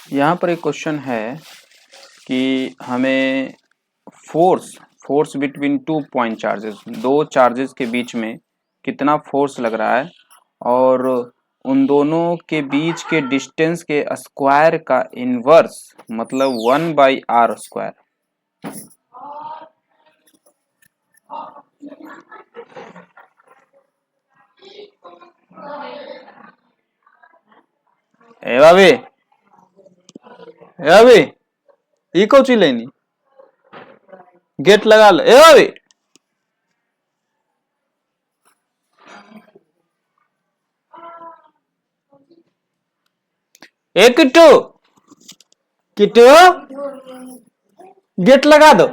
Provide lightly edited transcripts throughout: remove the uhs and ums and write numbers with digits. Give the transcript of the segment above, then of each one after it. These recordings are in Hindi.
यहाँ पर एक क्वेश्चन है कि हमें फोर्स बिटवीन 2 पॉइंट चार्जेस, दो चार्जेस के बीच में कितना फोर्स लग रहा है और उन दोनों के बीच के डिस्टेंस के स्क्वायर का इनवर्स मतलब 1/r²। ए भाभी, ए भाभी, ई कौची लेनी, गेट लगा लो। ए भाभी, ए किट्टू, किट्टू गेट लगा दो,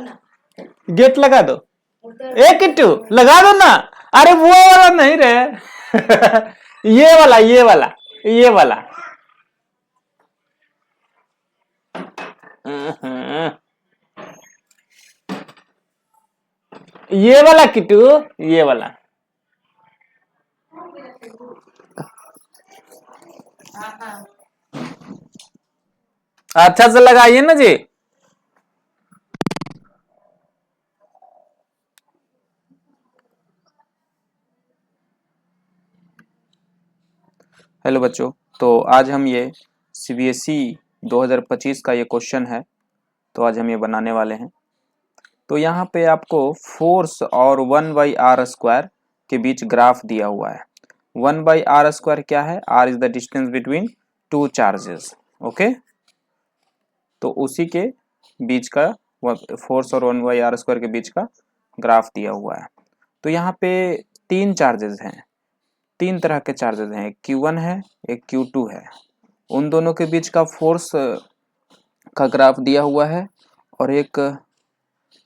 गेट लगा दो। ए किट्टू लगा दो ना। अरे वो वाला नहीं रे ये वाला, ये वाला, ये वाला। ये वाला किट्टू, ये वाला। अच्छा से लगाइए ना जी। हेलो बच्चों, तो आज हम ये सीबीएसई 2025 का ये क्वेश्चन है, तो आज हम ये बनाने वाले हैं। तो यहाँ पे आपको फोर्स और 1/r² के बीच ग्राफ दिया हुआ है। 1/r² क्या है? r is the distance between two charges. Okay, तो उसी के बीच का फोर्स और 1/r² के बीच का ग्राफ दिया हुआ है। तो यहाँ पे तीन चार्जेस हैं, तीन तरह के चार्जेस हैं, एक Q1 है, एक Q2 है। उन दोनों के बीच का फोर्स का ग्राफ दिया हुआ है और एक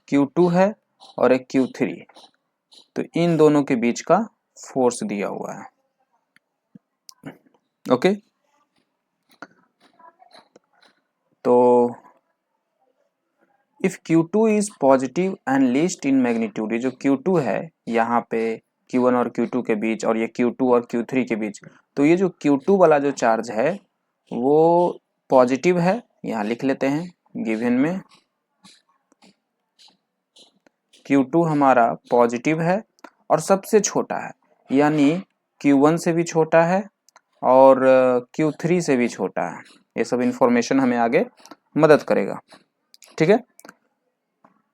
Q2 है और एक Q3। तो इन दोनों के बीच का फोर्स दिया हुआ है। ओके, तो if Q2 is positive and least in magnitude, ये जो Q2 है यहाँ पे Q1 और Q2 के बीच और ये Q2 और Q3 के बीच, तो ये जो Q2 वाला जो चार्ज है वो पॉजिटिव है। यहाँ लिख लेते हैं गिवन में, Q2 हमारा पॉजिटिव है और सबसे छोटा है, यानी Q1 से भी छोटा है और Q3 से भी छोटा है। ये सब इंफॉर्मेशन हमें आगे मदद करेगा। ठीक है,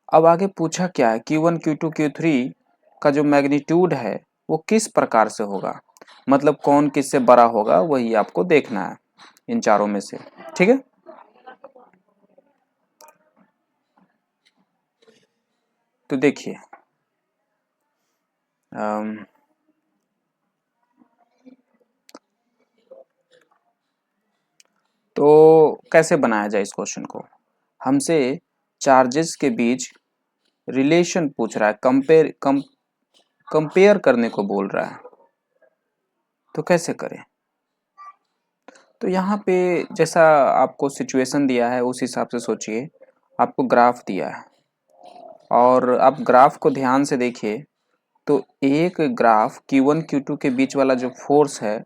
अब आगे पूछा क्या है, Q1, Q2, Q3 का जो मैग्नीट्यूड है वो किस प्रकार से होगा, मतलब कौन किससे बड़ा होगा, वही आपको देखना है इन चारों में से। ठीक है, तो देखिए तो कैसे बनाया जाए इस क्वेश्चन को। हमसे चार्जेस के बीच रिलेशन पूछ रहा है, कंपेयर करने को बोल रहा है, तो कैसे करें। तो यहाँ पे जैसा आपको सिचुएशन दिया है उस हिसाब से सोचिए। आपको ग्राफ दिया है और आप ग्राफ को ध्यान से देखिए, तो एक ग्राफ Q1 Q2 के बीच वाला जो फोर्स है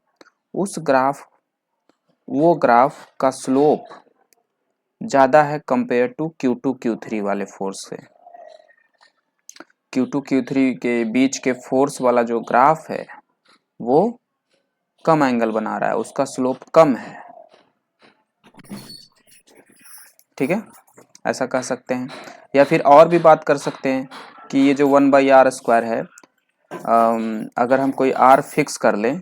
वो ग्राफ का स्लोप ज़्यादा है कंपेयर टू Q2 Q3 वाले फोर्स से। Q2 Q3 के बीच के फोर्स वाला जो ग्राफ है वो कम एंगल बना रहा है, उसका स्लोप कम है। ठीक है, ऐसा कह सकते हैं, या फिर और भी बात कर सकते हैं कि ये जो 1/r² है, अगर हम कोई r फिक्स कर लें,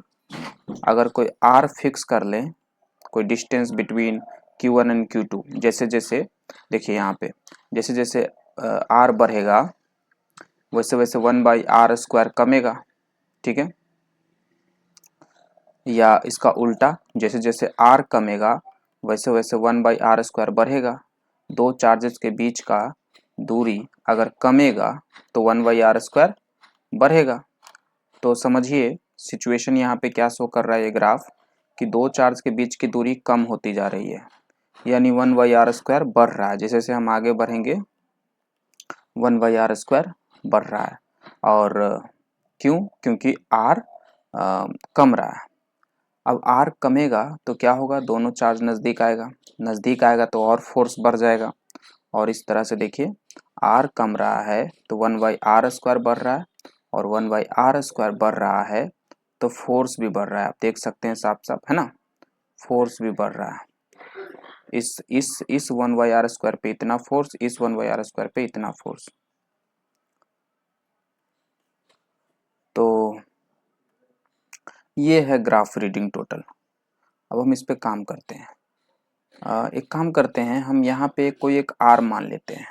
अगर कोई r फिक्स कर लें, कोई distance between Q1 and Q2, जैसे जैसे देखिए यहाँ पे जैसे जैसे r बढ़ेगा वैसे वैसे 1/r² कमेगा। ठीक है, या इसका उल्टा, जैसे जैसे r कमेगा वैसे वैसे 1/r² बढ़ेगा। दो चार्जेस के बीच का दूरी अगर कमेगा तो 1/r² बढ़ेगा। तो समझिए सिचुएशन यहाँ पे क्या शो कर रहा है ये ग्राफ, कि दो चार्ज के बीच की दूरी कम होती जा रही है, यानी 1/r² बढ़ रहा है। जैसे जैसे हम आगे बढ़ेंगे 1/r² बढ़ रहा है। और क्यों? क्योंकि r कम रहा है। अब R कमेगा तो क्या होगा, दोनों चार्ज नज़दीक आएगा तो और फोर्स बढ़ जाएगा। और इस तरह से देखिए R कम रहा है तो 1/r² बढ़ रहा है, और 1/r² बढ़ रहा है तो फोर्स भी बढ़ रहा है। आप देख सकते हैं साफ साफ, है ना, फोर्स भी बढ़ रहा है। इस 1/r² पे इतना फोर्स, इस 1/r² पे इतना फोर्स। तो ये है ग्राफ रीडिंग टोटल। अब हम इस पे काम करते हैं। एक काम करते हैं, हम यहाँ पे कोई एक R मान लेते हैं।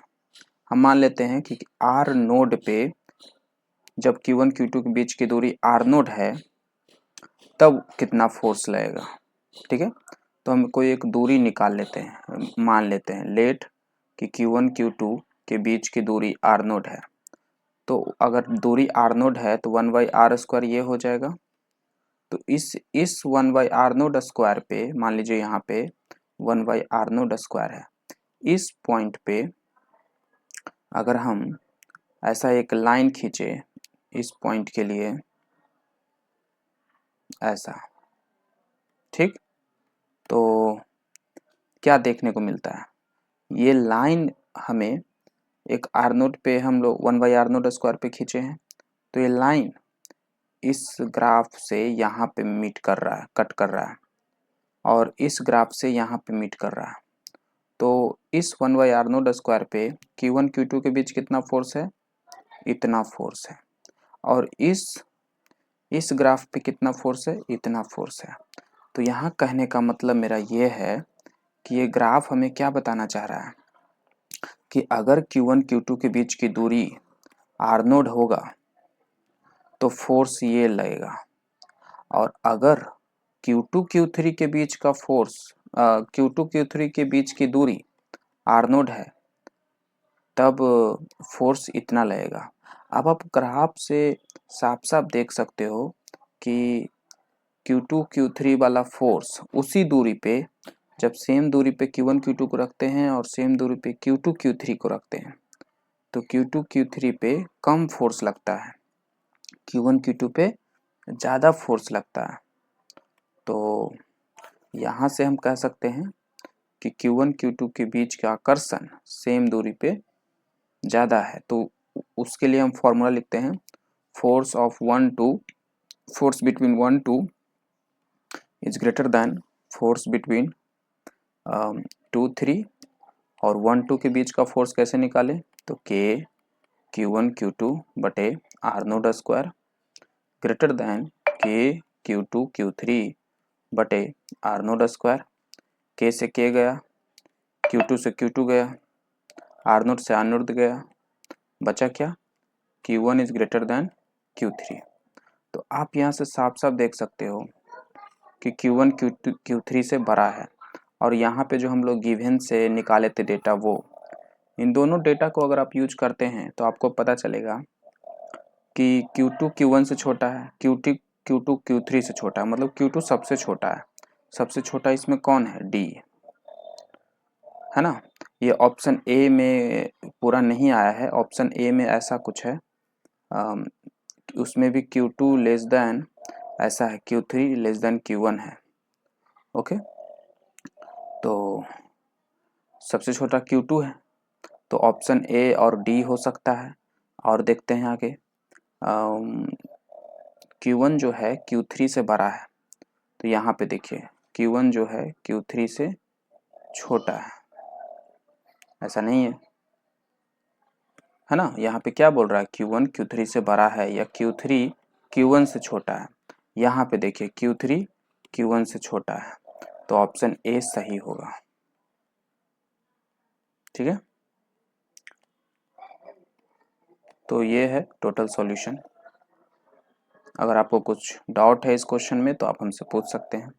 हम मान लेते हैं कि R नोड पे जब Q1 Q2 के बीच की दूरी R नोड है तब कितना फोर्स लगेगा। ठीक है, तो हम कोई एक दूरी निकाल लेते हैं, मान लेते हैं लेट कि Q1 Q2 के बीच की दूरी R नोड है। तो अगर दूरी R नोड है तो 1/r² ये हो जाएगा। तो इस 1/r² पे मान लीजिए यहाँ पे 1/r² है। इस पॉइंट पे अगर हम ऐसा एक लाइन खींचे इस पॉइंट के लिए ऐसा, ठीक, तो क्या देखने को मिलता है, ये लाइन हमें एक R नोड पे हम लोग 1/r² पे खींचे हैं, तो ये लाइन इस ग्राफ से यहाँ पे मीट कर रहा है, कट कर रहा है, और इस ग्राफ से यहाँ पे मीट कर रहा है। तो इस 1/r² पे Q1 Q2 के बीच कितना फोर्स है, इतना फोर्स है, और इस ग्राफ पे कितना फोर्स है, इतना फोर्स है। तो यहाँ कहने का मतलब मेरा ये है कि ये ग्राफ हमें क्या बताना चाह रहा है कि अगर Q1 Q2 के बीच की दूरी R नोड होगा तो फोर्स ये लगेगा, और अगर Q2 Q3 के बीच का फोर्स Q2 Q3 के बीच की दूरी R नोड है तब फोर्स इतना लगेगा। अब आप ग्राफ से साफ साफ देख सकते हो कि Q2 Q3 वाला फोर्स उसी दूरी पे, जब सेम दूरी पे Q1 Q2 को रखते हैं और सेम दूरी पे Q2 Q3 को रखते हैं तो Q2 Q3 पे कम फोर्स लगता है, Q1 Q2 पे ज़्यादा फोर्स लगता है। तो यहाँ से हम कह सकते हैं कि Q1 Q2 के बीच का आकर्षण सेम दूरी पे ज़्यादा है। तो उसके लिए हम फॉर्मूला लिखते हैं, force between 1 2 is greater than force between 2 3, और 1 2 के बीच का फोर्स कैसे निकालें, तो K Q1 Q2 बटे R node square greater than K Q2 Q3 बटे R नोड स्क्वायर। K से K गया, Q2 से Q2 गया, R नोड से R नोड गया, बचा क्या, Q1 is greater than Q3। तो आप यहाँ से साफ साफ देख सकते हो कि Q1 Q2 Q3 से बड़ा है, और यहाँ पे जो हम लोग गिवन से निकाले थे डेटा, वो इन दोनों डेटा को अगर आप यूज करते हैं तो आपको पता चलेगा कि Q2 Q1 से छोटा है, Q2 Q3 से छोटा है, मतलब Q2 सबसे छोटा है। सबसे छोटा इसमें कौन है, D, है ना। ये ऑप्शन ए में पूरा नहीं आया है, ऑप्शन ए में ऐसा कुछ है, उसमें भी Q2 लेस देन ऐसा है, Q3 लेस देन Q1 है। ओके, तो सबसे छोटा Q2 है, तो ऑप्शन ए और डी हो सकता है। और देखते हैं आगे, Q1 जो है Q3 से बड़ा है, तो यहाँ पे देखिए Q1 जो है Q3 से छोटा है, ऐसा नहीं है ना। यहाँ पे क्या बोल रहा है, Q1 Q3 से बड़ा है या Q3 Q1 से छोटा है। यहाँ पे देखिए Q3 Q1 से छोटा है, तो ऑप्शन ए सही होगा। ठीक है, तो ये है टोटल सॉल्यूशन। अगर आपको कुछ डाउट है इस क्वेश्चन में तो आप हमसे पूछ सकते हैं।